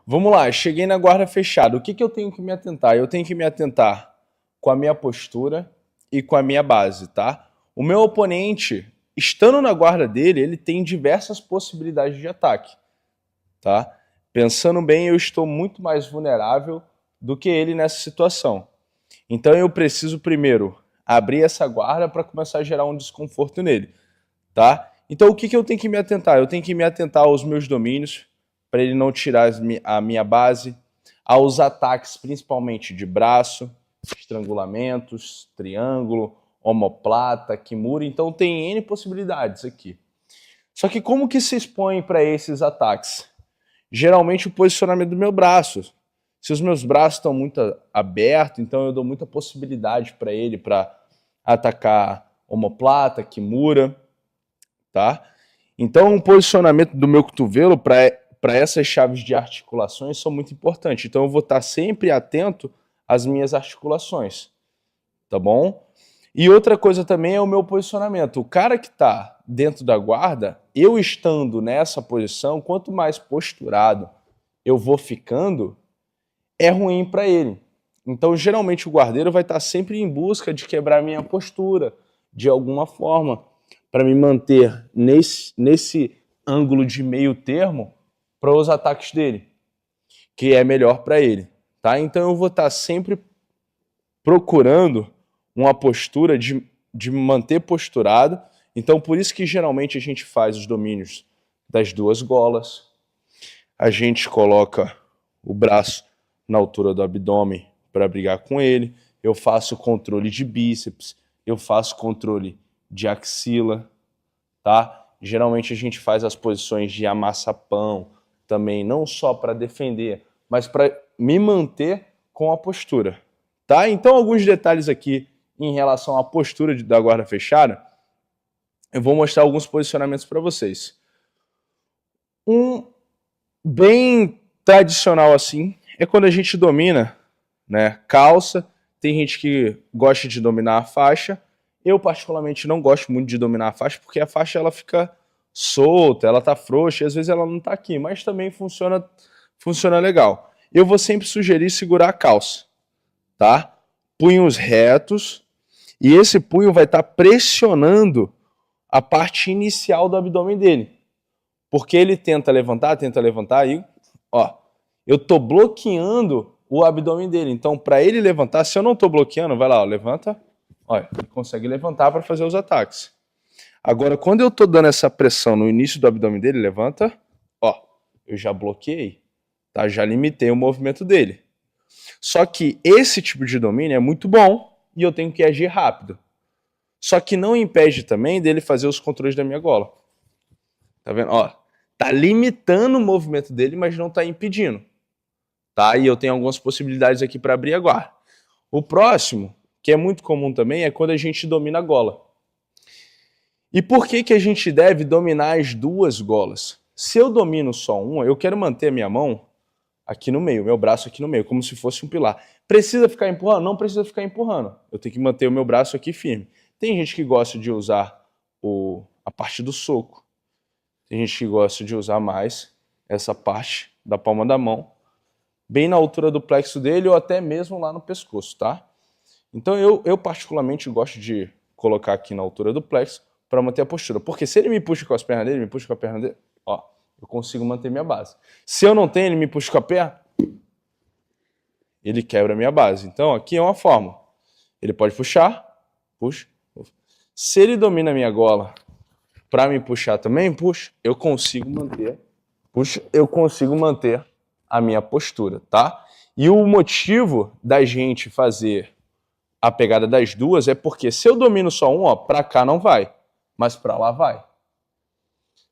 Vamos lá, cheguei na guarda fechada. O que eu tenho que me atentar? Eu tenho que me atentar com a minha postura e com a minha base, tá? O meu oponente, estando na guarda dele, ele tem diversas possibilidades de ataque, tá? Pensando bem, eu estou muito mais vulnerável do que ele nessa situação. Então eu preciso primeiro abrir essa guarda para começar a gerar um desconforto nele, tá? Então o que eu tenho que me atentar? Eu tenho que me atentar aos meus domínios, para ele não tirar a minha base, aos ataques principalmente de braço, estrangulamentos, triângulo, omoplata, kimura, então tem N possibilidades aqui. Só que como que se expõe para esses ataques? Geralmente o posicionamento do meu braço. Se os meus braços estão muito abertos, então eu dou muita possibilidade para ele para atacar omoplata, kimura, tá? Então o posicionamento do meu cotovelo para essas chaves de articulações são muito importantes. Então eu vou estar sempre atento às minhas articulações, tá bom? E outra coisa também é o meu posicionamento. O cara que está dentro da guarda, eu estando nessa posição, quanto mais posturado eu vou ficando, é ruim para ele. Então, geralmente, o guardeiro vai estar sempre em busca de quebrar minha postura, de alguma forma, para me manter nesse ângulo de meio termo para os ataques dele, que é melhor para ele. Tá? Então, eu vou estar sempre procurando uma postura de me manter posturado. Então, por isso que geralmente a gente faz os domínios das duas golas, a gente coloca o braço na altura do abdômen para brigar com ele, eu faço controle de bíceps, eu faço controle de axila, tá? Geralmente a gente faz as posições de amassapão também, não só para defender, mas para me manter com a postura, tá? Então, alguns detalhes aqui em relação à postura da guarda fechada, eu vou mostrar alguns posicionamentos para vocês. Um bem tradicional assim é quando a gente domina, né, calça. Tem gente que gosta de dominar a faixa. Eu particularmente não gosto muito de dominar a faixa porque a faixa ela fica solta, ela tá frouxa e às vezes ela não tá aqui, mas também funciona legal. Eu vou sempre sugerir segurar a calça, tá? Punhos retos, e esse punho vai estar pressionando a parte inicial do abdômen dele. Porque ele tenta levantar, e ó, eu tô bloqueando o abdômen dele. Então, para ele levantar, se eu não tô bloqueando, vai lá, ó, levanta. Olha, ele consegue levantar para fazer os ataques. Agora, quando eu tô dando essa pressão no início do abdômen dele, levanta, ó, eu já bloqueei, tá? Já limitei o movimento dele. Só que esse tipo de domínio é muito bom e eu tenho que agir rápido. Só que não impede também dele fazer os controles da minha gola. Tá vendo? Ó, tá limitando o movimento dele, mas não tá impedindo. Tá? E eu tenho algumas possibilidades aqui para abrir a guarda. O próximo, que é muito comum também, é quando a gente domina a gola. E por que a gente deve dominar as duas golas? Se eu domino só uma, eu quero manter a minha mão aqui no meio, meu braço aqui no meio, como se fosse um pilar. Precisa ficar empurrando? Não precisa ficar empurrando. Eu tenho que manter o meu braço aqui firme. Tem gente que gosta de usar a parte do soco. Tem gente que gosta de usar mais essa parte da palma da mão, bem na altura do plexo dele ou até mesmo lá no pescoço, tá? Então eu particularmente gosto de colocar aqui na altura do plexo para manter a postura. Porque se ele me puxa com as pernas dele, me puxa com a perna dele, ó, eu consigo manter minha base. Se eu não tenho, ele me puxa com a perna, ele quebra a minha base. Então aqui é uma forma. Ele pode puxar, puxa. Se ele domina a minha gola para me puxar também, puxa, eu consigo manter a minha postura, tá? E o motivo da gente fazer a pegada das duas é porque se eu domino só um, ó, para cá não vai, mas para lá vai.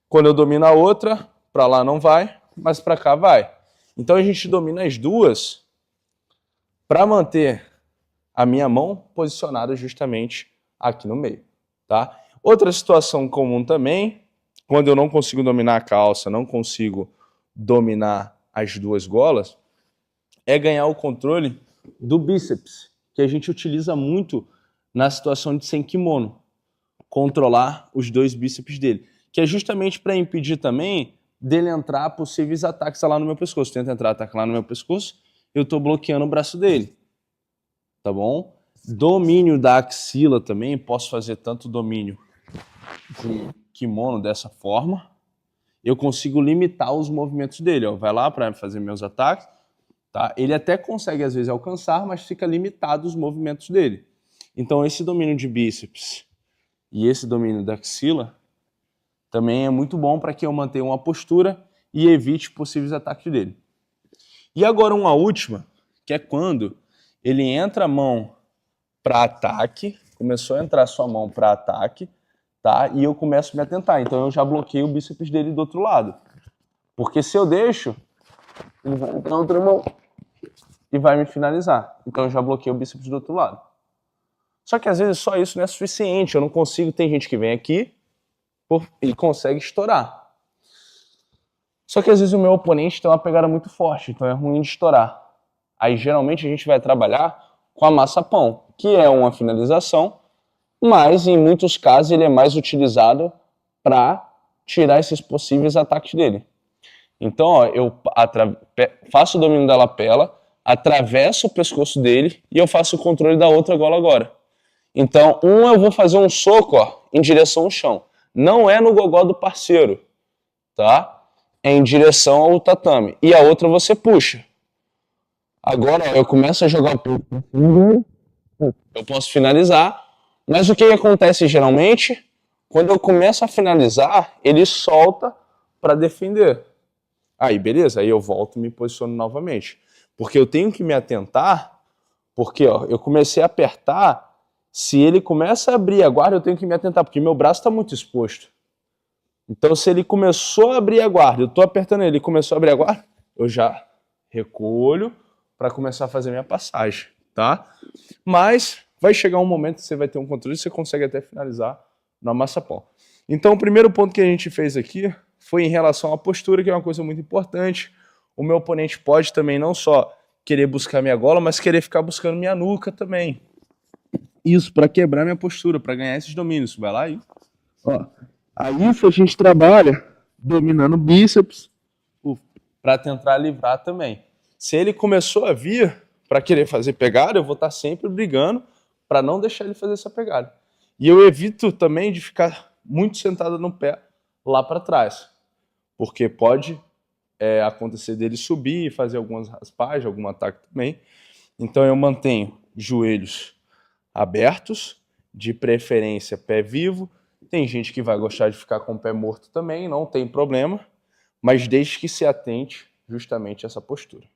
Quando eu domino a outra, para lá não vai, mas para cá vai. Então a gente domina as duas para manter a minha mão posicionada justamente aqui no meio, tá? Outra situação comum também, quando eu não consigo dominar a calça, não consigo dominar as duas golas, é ganhar o controle do bíceps, que a gente utiliza muito na situação de sem kimono, controlar os dois bíceps dele, que é justamente para impedir também dele entrar possíveis ataques lá no meu pescoço. Tenta entrar, ataque lá no meu pescoço, eu tô bloqueando o braço dele. Tá bom? Domínio da axila também, posso fazer tanto domínio de kimono dessa forma. Eu consigo limitar os movimentos dele. Ó. Vai lá para fazer meus ataques. Tá? Ele até consegue, às vezes, alcançar, mas fica limitado os movimentos dele. Então, esse domínio de bíceps e esse domínio da axila também é muito bom para que eu mantenha uma postura e evite possíveis ataques dele. E agora uma última, que é quando ele entra a mão para ataque, começou a entrar sua mão para ataque, tá? E eu começo a me atentar. Então eu já bloqueio o bíceps dele do outro lado. Porque se eu deixo, ele vai entrar na outra mão e vai me finalizar. Então eu já bloqueio o bíceps do outro lado. Só que às vezes só isso não é suficiente. Eu não consigo. Tem gente que vem aqui e consegue estourar. Só que às vezes o meu oponente tem uma pegada muito forte, então é ruim de estourar. Aí geralmente a gente vai trabalhar com a massa-pão, que é uma finalização, mas em muitos casos ele é mais utilizado para tirar esses possíveis ataques dele. Então, ó, eu faço o domínio da lapela, atravesso o pescoço dele e eu faço o controle da outra gola agora. Então, eu vou fazer um soco, ó, em direção ao chão. Não é no gogó do parceiro, tá? É em direção ao tatame. E a outra você puxa. Agora eu começo a jogar um pouco. Eu posso finalizar, mas o que acontece geralmente? Quando eu começo a finalizar, ele solta para defender. Aí beleza, aí eu volto e me posiciono novamente. Porque eu tenho que me atentar, porque ó, eu comecei a apertar, se ele começa a abrir a guarda, eu tenho que me atentar, porque meu braço está muito exposto. Então, se ele começou a abrir a guarda, eu estou apertando ele começou a abrir a guarda, eu já recolho para começar a fazer minha passagem, tá? Mas vai chegar um momento que você vai ter um controle e você consegue até finalizar na massa-pão. Então, o primeiro ponto que a gente fez aqui foi em relação à postura, que é uma coisa muito importante. O meu oponente pode também não só querer buscar minha gola, mas querer ficar buscando minha nuca também. Isso, para quebrar minha postura, para ganhar esses domínios. Vai lá aí. Ó. Aí a gente trabalha dominando o bíceps para tentar livrar também. Se ele começou a vir para querer fazer pegada, eu vou estar sempre brigando para não deixar ele fazer essa pegada. E eu evito também de ficar muito sentado no pé lá para trás, porque pode acontecer dele subir e fazer algumas raspagens, algum ataque também. Então eu mantenho joelhos abertos, de preferência pé vivo. Tem gente que vai gostar de ficar com o pé morto também, não tem problema, mas desde que se atente justamente a essa postura.